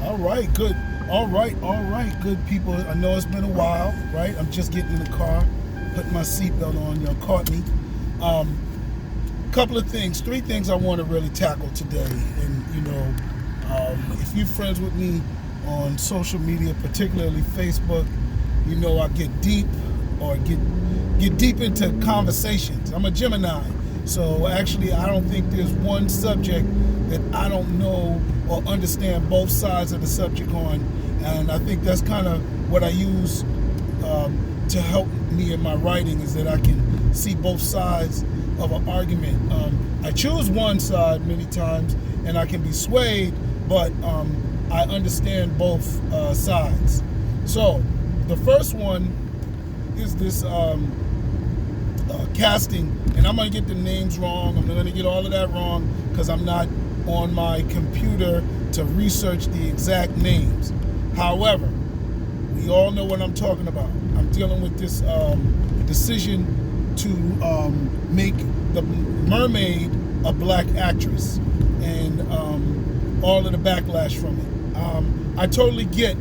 All right, good. All right, good people. I know it's been a while, right? I'm just getting in the car, putting my seatbelt on. Y'all caught me. Um, Couple of things, three things I want to really tackle today. And if you're friends with me on social media, particularly Facebook, you know I get deep or get deep into conversations. I'm a Gemini, so actually I don't think there's one subject that I don't know or understand both sides of the subject on, and I think that's kind of what I use to help me in my writing, is that I can see both sides of an argument. I choose one side many times and I can be swayed, but I understand both sides. So the first one is this casting, and I'm going to get the names wrong. I'm going to get all of that wrong because I'm not on my computer to research the exact names. However, we all know what I'm talking about. I'm dealing with this decision to make the mermaid a black actress, and all of the backlash from it. I totally get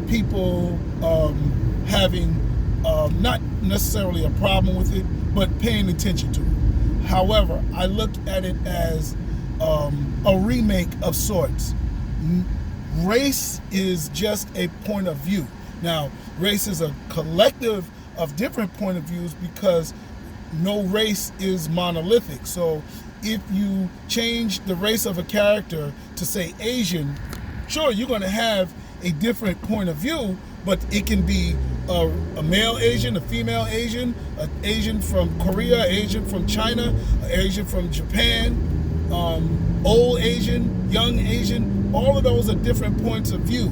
people having not necessarily a problem with it, but paying attention to it. However, I look at it as a remake of sorts. Race is just a point of view. Now, race is a collective of different point of views because no race is monolithic. So if you change the race of a character to say Asian, sure, you're going to have a different point of view, but it can be a male Asian, a female Asian, an Asian from Korea, Asian from China, an Asian from Japan, old Asian, young Asian. All of those are different points of view.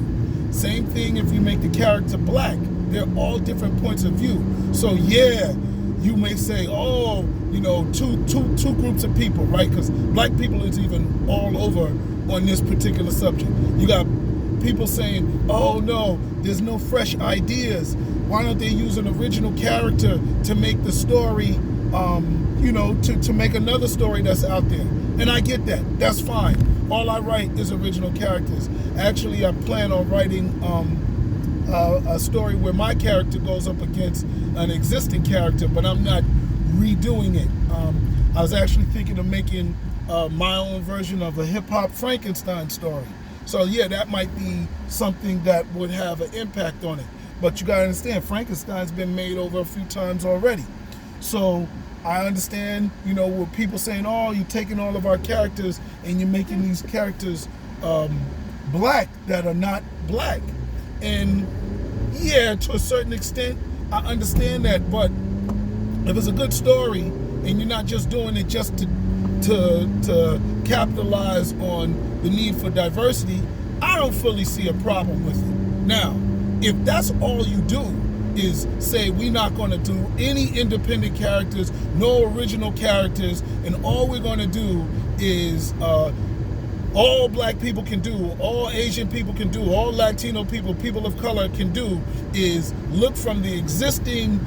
Same thing if you make the character black. They're all different points of view. So yeah, you may say, oh, two groups of people, right? Because black people is even all over on this particular subject. You got people saying, oh no, there's no fresh ideas. Why don't they use an original character to make the story, to make another story that's out there? And I get that. That's fine. All I write is original characters. Actually, I plan on writing a story where my character goes up against an existing character, but I'm not redoing it. I was actually thinking of making my own version of a hip-hop Frankenstein story. So yeah, that might be something that would have an impact on it. But you gotta understand, Frankenstein's been made over a few times already. So I understand, with people saying, oh, you're taking all of our characters and you're making these characters black that are not black. And yeah, to a certain extent, I understand that. But if it's a good story and you're not just doing it just to capitalize on the need for diversity, I don't fully see a problem with it. Now, if that's all you do is say we're not going to do any independent characters, no original characters, and all we're going to do is all black people can do, all Asian people can do, all Latino people, people of color can do is look from the existing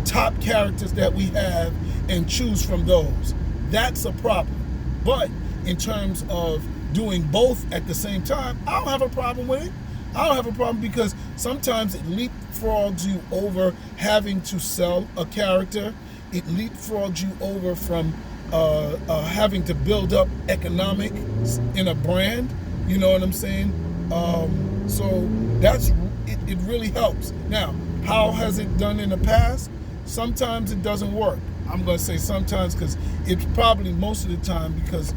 top characters that we have and choose from those. That's a problem. But in terms of doing both at the same time, I don't have a problem with it. I don't have a problem because sometimes it leapfrogs you over having to sell a character. It leapfrogs you over from having to build up economics in a brand. You know what I'm saying? So that's it really helps. Now, how has it done in the past? Sometimes it doesn't work. I'm going to say sometimes because it's probably most of the time because,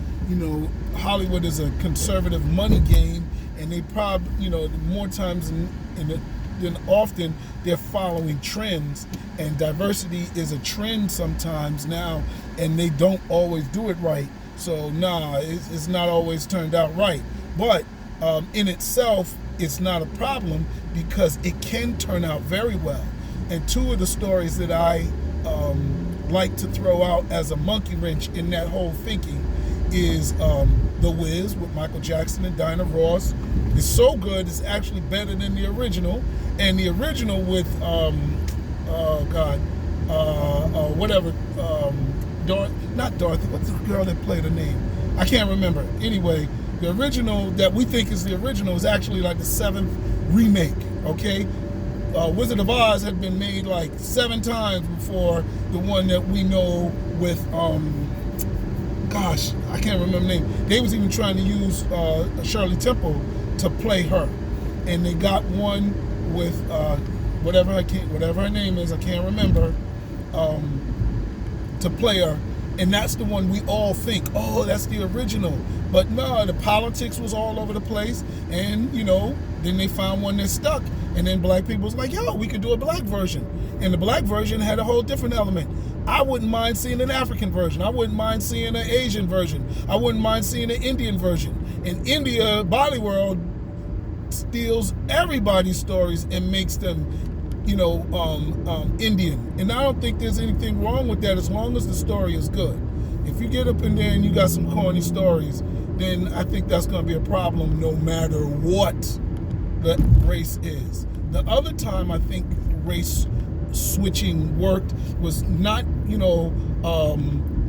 Hollywood is a conservative money game, and they probably, more times than often, they're following trends, and diversity is a trend sometimes now, and they don't always do it right. So, it's not always turned out right. But in itself, it's not a problem because it can turn out very well. And two of the stories that I like to throw out as a monkey wrench in that whole thinking is The Wiz with Michael Jackson and Diana Ross. It's so good, it's actually better than the original. And the original with, not Dorothy, what's the girl that played her name? I can't remember. Anyway, The original that we think is the original is actually like the 7th remake, okay? Wizard of Oz had been made like 7 times before the one that we know with, gosh, I can't remember the name. They was even trying to use Shirley Temple to play her. And they got one with whatever her name is, I can't remember, to play her. And that's the one we all think, oh, that's the original. But no, the politics was all over the place. And, then they found one that stuck. And then black people was like, yo, we could do a black version. And the black version had a whole different element. I wouldn't mind seeing an African version. I wouldn't mind seeing an Asian version. I wouldn't mind seeing an Indian version. In India, Bollywood steals everybody's stories and makes them Indian. And I don't think there's anything wrong with that as long as the story is good. If you get up in there and you got some corny stories, then I think that's going to be a problem no matter what the race is. The other time I think race switching worked was not,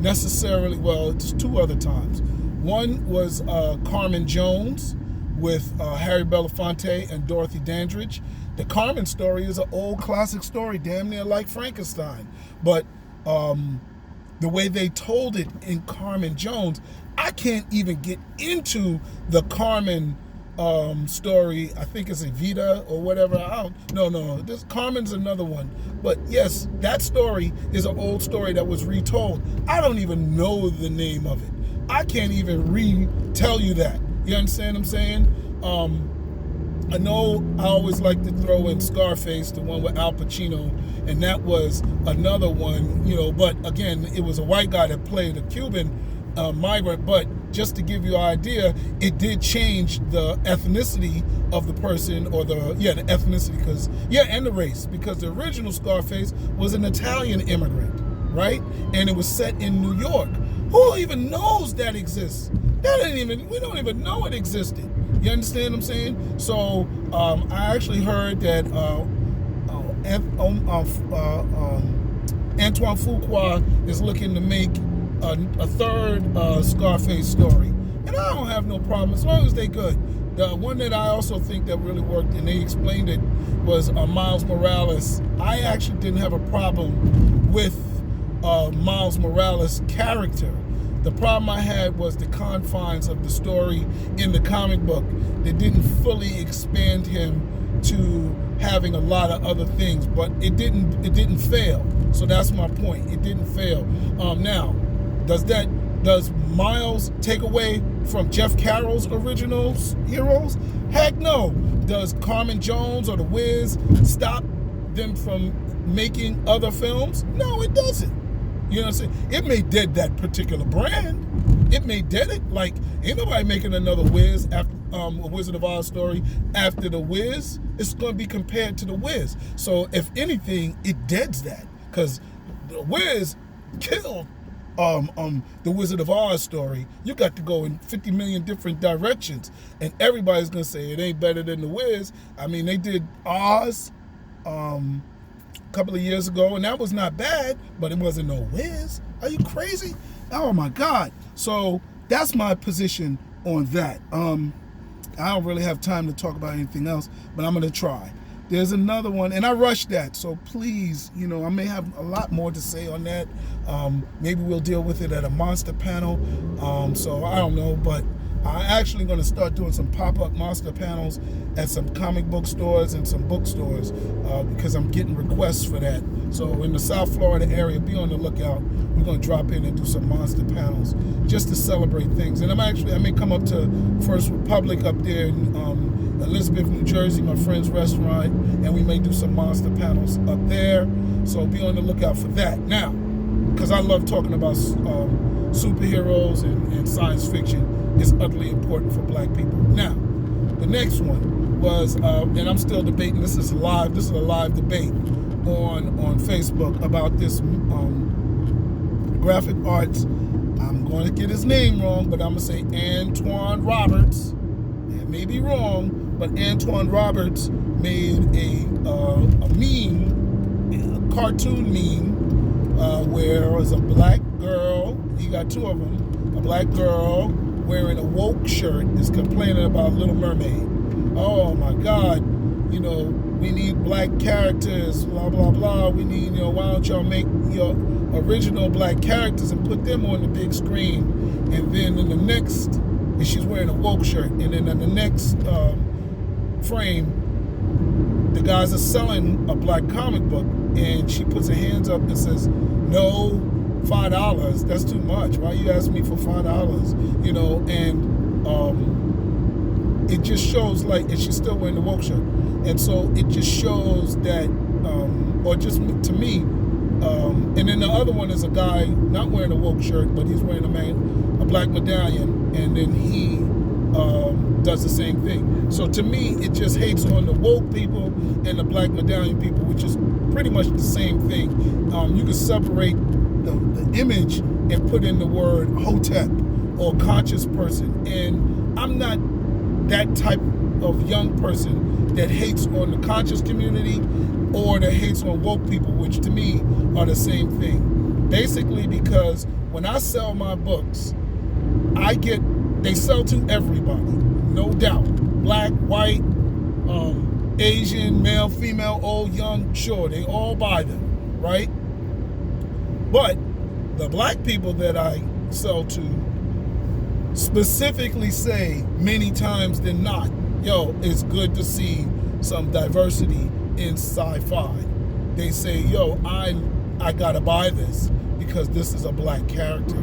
necessarily, well, it's 2 other times. One was Carmen Jones with Harry Belafonte and Dorothy Dandridge. The Carmen story is an old classic story, damn near like Frankenstein. But the way they told it in Carmen Jones, I can't even get into the Carmen story. I think it's Evita or whatever. No. This Carmen's another one. But yes, that story is an old story that was retold. I don't even know the name of it. I can't even retell you that. You understand what I'm saying? I know I always like to throw in Scarface, the one with Al Pacino, and that was another one, but again, it was a white guy that played a Cuban migrant, but just to give you an idea, it did change the ethnicity of the person, or the ethnicity, and the race, because the original Scarface was an Italian immigrant, right? And it was set in New York. Who even knows that exists? We don't even know it existed. You understand what I'm saying? So I actually heard that Antoine Fuqua is looking to make a third Scarface story. And I don't have no problem as long as they good. The one that I also think that really worked, and they explained it, was Miles Morales. I actually didn't have a problem with Miles Morales' character. The problem I had was the confines of the story in the comic book. They didn't fully expand him to having a lot of other things, but it didn't fail. So that's my point. It didn't fail. Now, does Miles take away from Jeff Carroll's original heroes? Heck no. Does Carmen Jones or The Wiz stop them from making other films? No, it doesn't. You know what I'm saying? It may dead that particular brand. It may dead it. Like, ain't nobody making another Wiz after a Wizard of Oz story after The Wiz. It's going to be compared to The Wiz. So if anything, it deads that, because The Wiz killed the Wizard of Oz story. You got to go in 50 million different directions, and everybody's going to say it ain't better than The Wiz. I mean, they did Oz couple of years ago, and that was not bad, but it wasn't no Wiz. Are you crazy? Oh my God. So that's my position on that. I don't really have time to talk about anything else, but I'm gonna try. There's another one, and I rushed that, so please, I may have a lot more to say on that. Maybe we'll deal with it at a monster panel. So I don't know, but I'm actually going to start doing some pop-up monster panels at some comic book stores and some bookstores because I'm getting requests for that. So in the South Florida area, be on the lookout. We're going to drop in and do some monster panels just to celebrate things. And I may come up to First Republic up there in Elizabeth, New Jersey, my friend's restaurant, and we may do some monster panels up there. So be on the lookout for that. Now, because I love talking about superheroes and science fiction, is utterly important for black people. Now, the next one was, and I'm still debating, this is a live debate on Facebook about this graphic arts. I'm going to get his name wrong, but I'm going to say Antoine Roberts. It may be wrong, but Antoine Roberts made a meme, a cartoon meme, where it was a black girl, he got 2 of them, a black girl wearing a woke shirt is complaining about Little Mermaid. Oh my God, we need black characters, blah, blah, blah. We need, why don't y'all make your original black characters and put them on the big screen? And then in the next, and she's wearing a woke shirt. And then in the next frame, the guys are selling a black comic book, and she puts her hands up and says, no, $5, that's too much. Why you asking me for $5? And it just shows and she's still wearing the woke shirt. And so it just shows that, or just to me, and then the other one is a guy not wearing a woke shirt, but he's wearing a black medallion, and then he does the same thing. So to me, it just hates on the woke people and the black medallion people, which is pretty much the same thing. You can separate the image and put in the word hotep or conscious person. And I'm not that type of young person that hates on the conscious community or that hates on woke people, which to me are the same thing. Basically, because when I sell my books, they sell to everybody, no doubt. Black, white, Asian, male, female, old, young, sure, they all buy them, right? But the black people that I sell to specifically say many times than not, yo, it's good to see some diversity in sci-fi. They say, yo, I gotta buy this because this is a black character.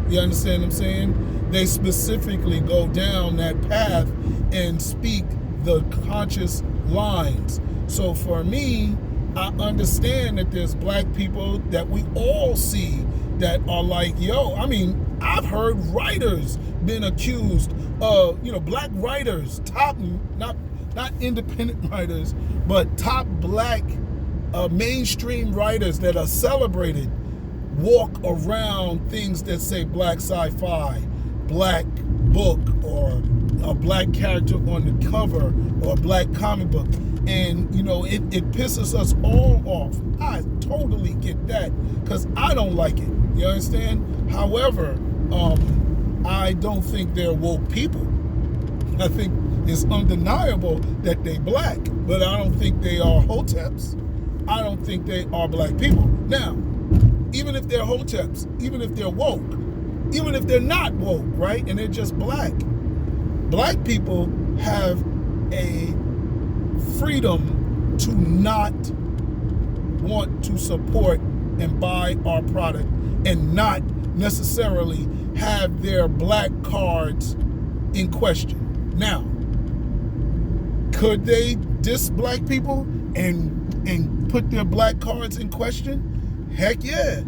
You understand what I'm saying? They specifically go down that path and speak the conscious lines. So for me, I understand that there's black people that we all see that are like, yo, I've heard writers been accused of, black writers, top, not independent writers, but top black mainstream writers that are celebrated walk around things that say black sci-fi, black book, or a black character on the cover, or a black comic book. And, it pisses us all off. I totally get that because I don't like it. You understand? However, I don't think they're woke people. I think it's undeniable that they black, but I don't think they are hoteps. I don't think they are black people. Now, even if they're hoteps, even if they're woke, even if they're not woke, right, and they're just black people have a freedom to not want to support and buy our product and not necessarily have their black cards in question. Now, could they diss black people and put their black cards in question? Heck yeah.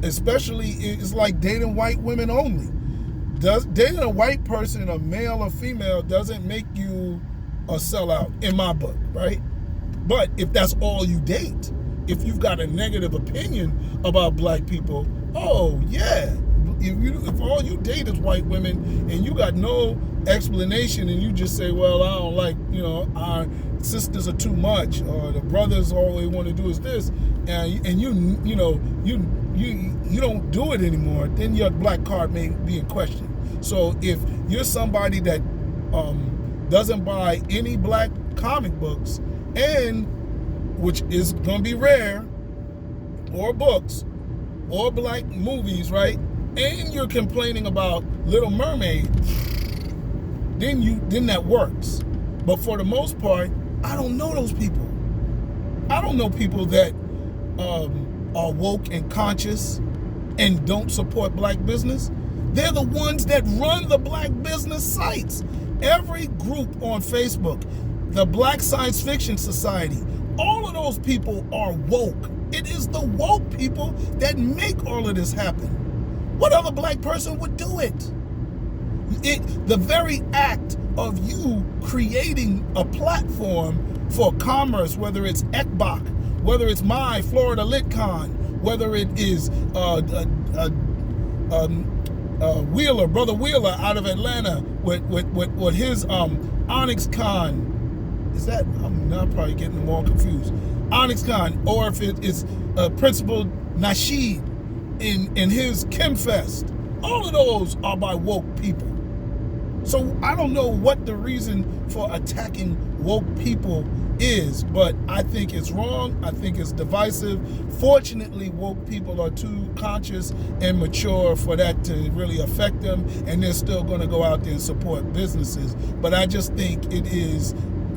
Especially, it's like dating white women only. Dating a white person, a male or female, doesn't make you a sellout in my book, right? But if that's all you date, if you've got a negative opinion about black people, oh yeah. If all you date is white women and you got no explanation and you just say, well, I don't like, our sisters are too much, or the brothers, all they want to do is this, and you don't do it anymore, then your black card may be in question. So if you're somebody that doesn't buy any black comic books, and which is going to be rare, or books, or black movies, right? And you're complaining about Little Mermaid, then that works. But for the most part, I don't know those people. I don't know people that are woke and conscious and don't support black business. They're the ones that run the black business sites. Every group on Facebook, the Black Science Fiction Society, all of those people are woke. It is the woke people that make all of this happen. What other black person would do it? The very act of you creating a platform for commerce, whether it's ECBOC, whether it's my Florida LitCon, whether it is Wheeler, Brother Wheeler out of Atlanta with his Onyx Con. Is that, I'm now probably getting them all confused. Onyx Con, or if it's Principal Nasheed in his ChemFest. All of those are by woke people. So I don't know what the reason for attacking woke people is, but I think it's wrong. I think it's divisive. Fortunately, woke people are too conscious and mature for that to really affect them, and they're still going to go out there and support businesses. But I just think it is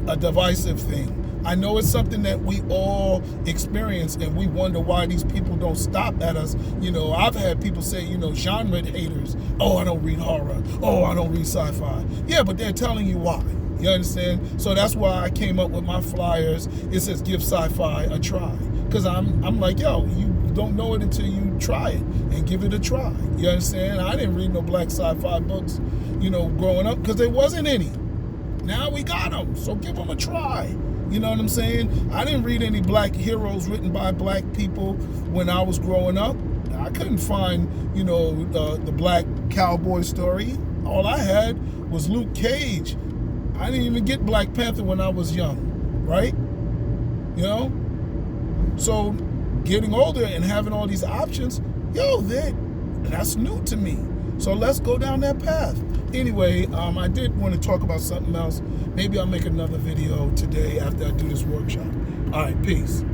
a divisive thing. I know it's something that we all experience, and we wonder why these people don't stop at us. You know, I've had people say, you know, genre haters. Oh, I don't read horror. Oh, I don't read sci-fi. Yeah, but they're telling you why. You understand? So that's why I came up with my flyers. It says give sci-fi a try. Because I'm like, yo, you don't know it until you try it and give it a try. You understand? I didn't read no black sci-fi books, you know, growing up, because there wasn't any. Now we got them, so give them a try. You know what I'm saying? I didn't read any black heroes written by black people when I was growing up. I couldn't find, you know, the black cowboy story. All I had was Luke Cage. I didn't even get Black Panther when I was young, right? You know? So getting older and having all these options, yo, that's new to me. So let's go down that path. Anyway, I did want to talk about something else. Maybe I'll make another video today after I do this workshop. All right, peace.